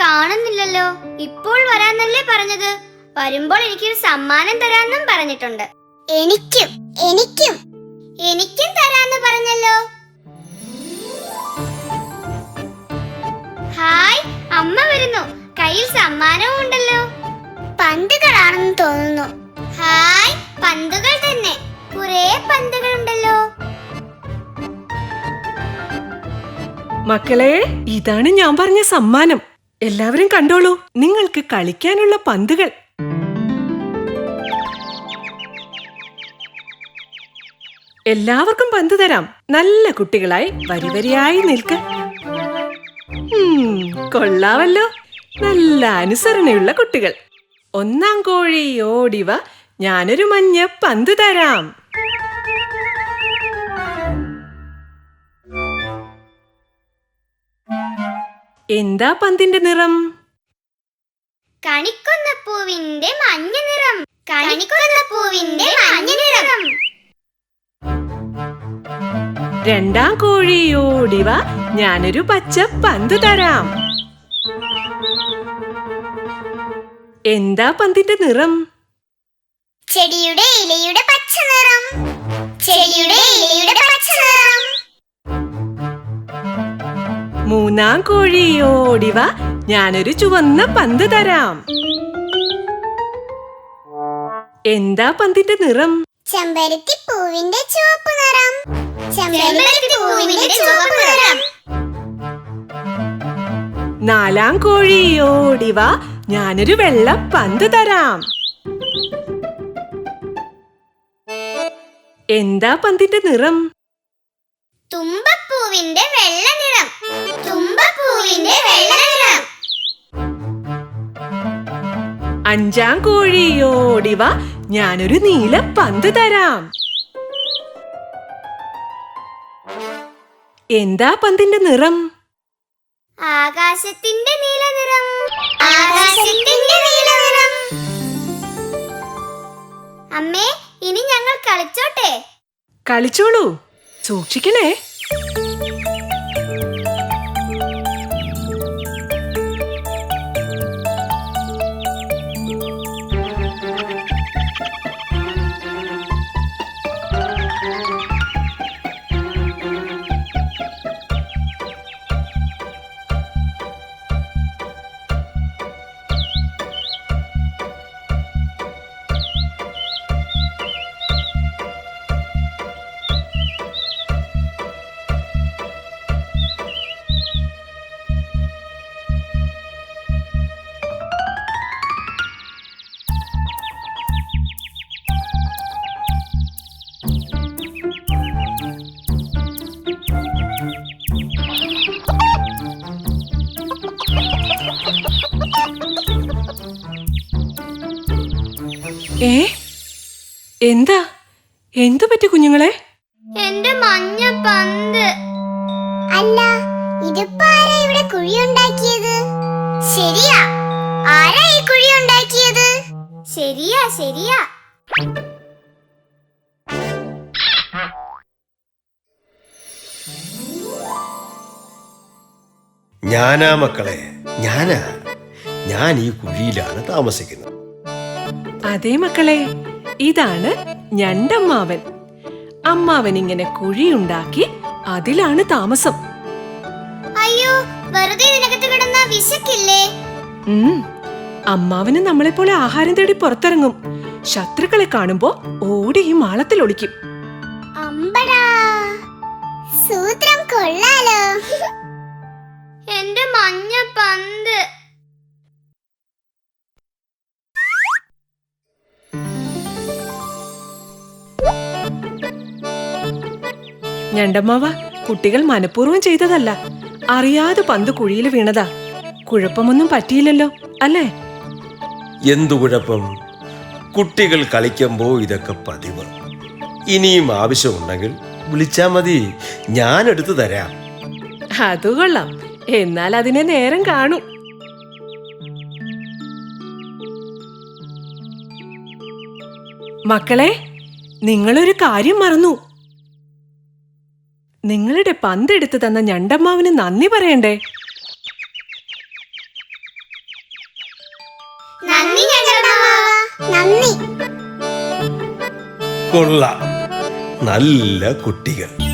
കാണുന്നില്ലല്ലോ. ഇപ്പോൾ വരാന്നല്ലേ പറഞ്ഞത്? വരുമ്പോൾ എനിക്കൊരു സമ്മാനം തരാന്നും പറഞ്ഞിട്ടുണ്ട്. എനിക്കും എനിക്കും എനിക്കും തരാന്ന് പറഞ്ഞല്ലോ. ഹായ്, അമ്മ വരുന്നു. കയ്യിൽ സമ്മാനവും ഉണ്ടല്ലോ. പന്തുകളാണെന്ന് തോന്നുന്നു. ഹായ്, പന്തുകൾ തന്നെ. കുറേ പന്തുകൾ ഉണ്ടല്ലോ. മക്കളെ, ഇതാണ് ഞാൻ പറഞ്ഞ സമ്മാനം. എല്ലാവരും കണ്ടോളൂ, നിങ്ങൾക്ക് കളിക്കാനുള്ള പന്തുകൾ. എല്ലാവർക്കും പന്ത് തരാം. നല്ല കുട്ടികളായി വരിവരിയായി നിൽക്ക. കൊള്ളാവല്ലോ, നല്ല അനുസരണയുള്ള കുട്ടികൾ. ഒന്നാം കോഴി ഓടിവ, ഞാനൊരു മഞ്ഞ പന്ത് തരാം. എന്താ പന്തിന്റെ നിറം? കണിക്കൊന്നപ്പൂവിന്റെ മഞ്ഞ നിറം. കണിക്കൊന്നപ്പൂവിന്റെ മഞ്ഞ നിറം. രണ്ടാം കോഴി ഓടിവ, ഞാനൊരു പച്ച പന്ത് തരാം. എന്താ പന്തിന്റെ നിറം? ചെടിയുടെ ഇലയുടെ പച്ച നിറം. ചെടിയുടെ ഇലയുടെ പച്ച നിറം. മൂന്നാം കോഴി ഓടിവ, ഞാനൊരു ചുവന്ന പന്ത് തരാം. എന്താ പന്തിന്റെ നിറം? ചെമ്പരത്തിപ്പൂവിന്റെ ചുവപ്പ് നിറം. ചെമ്പരത്തിപ്പൂവിന്റെ ചുവപ്പ് നിറം. നാലാം കോഴി ഓടിവ, ഞാനൊരു വെള്ള പന്ത് തരാം. എന്താ പന്തിന്റെ നിറം? തുമ്പപ്പൂവിന്റെ വെള്ള നിറം. തുമ്പപ്പൂവിന്റെ വെള്ള നിറം. അഞ്ചാം കോഴി ഓടിവ, ഞാനൊരു നീല പന്ത് തരാം. എന്താ പന്തിന്റെ നിറം? ആകാശത്തിന്റെ നീല നിറം. ആകാശത്തിന്റെ നീല നിറം. അമ്മേ, ഇനി ഞങ്ങൾ കളിച്ചോട്ടെ? കളിച്ചോളൂ, സൂക്ഷിക്കണേ. എന്താ എന്തു പറ്റി കുഞ്ഞുങ്ങളെ? എന്റെ മഞ്ഞ പന്ത്. അല്ല, ഇതിപ്പോ ആരാ ഇവിടെ കുഴിയുണ്ടാക്കിയത്? ശരിയാ, ആരാ ഈ കുഴിയുണ്ടാക്കിയത്? ശരിയാ ശരിയാ. ഞാനാ മക്കളെ, ഞാൻ ഈ കുഴിയിലാണ് താമസിക്കുന്നത്. അതേ മക്കളെ, ഇതാണ് ഞണ്ടമ്മാവൻ. അമ്മാവൻ ഇങ്ങനെ കുഴിയുണ്ടാക്കി അതിലാണ് താമസം. അയ്യോ, വെറുതെ ഇതിനകത്ത് കിടന്നാ വിശക്കില്ലേ? അമ്മാവന് നമ്മളെപ്പോലെ ആഹാരം തേടി പുറത്തിറങ്ങും. ശത്രുക്കളെ കാണുമ്പോ ഓടി ഈ മാളത്തിൽ ഒളിക്കും. അമ്പടാ, സൂത്രം കൊള്ളാലോ. എന്റെ മഞ്ഞ പന്ത്. ഞണ്ടമ്മാവ, കുട്ടികൾ മനഃപൂർവ്വം ചെയ്തതല്ല. അറിയാതെ പന്ത് കുഴിയിൽ വീണതാ. കുഴപ്പമൊന്നും പറ്റിയില്ലല്ലോ അല്ലേ? എന്തു കുഴപ്പം? കുട്ടികൾ കളിക്കുമ്പോ ഇതൊക്കെ പതിവ്. ഇനിയും ആവശ്യമുണ്ടെങ്കിൽ വിളിച്ചാ മതി, ഞാൻ എടുത്തു തരാം. അത് കൊള്ളാം. എന്നാൽ അതിനെ നേരം കാണും. മക്കളെ, നിങ്ങളൊരു കാര്യം മറന്നു. നിങ്ങളുടെ പന്തെടുത്ത് തന്ന ഞണ്ടമ്മാവിന് നന്ദി പറയണ്ടേ? നന്ദി ചന്ദ്രമാവ. നന്ദി. കൊള്ളാം, നല്ല കുട്ടികൾ.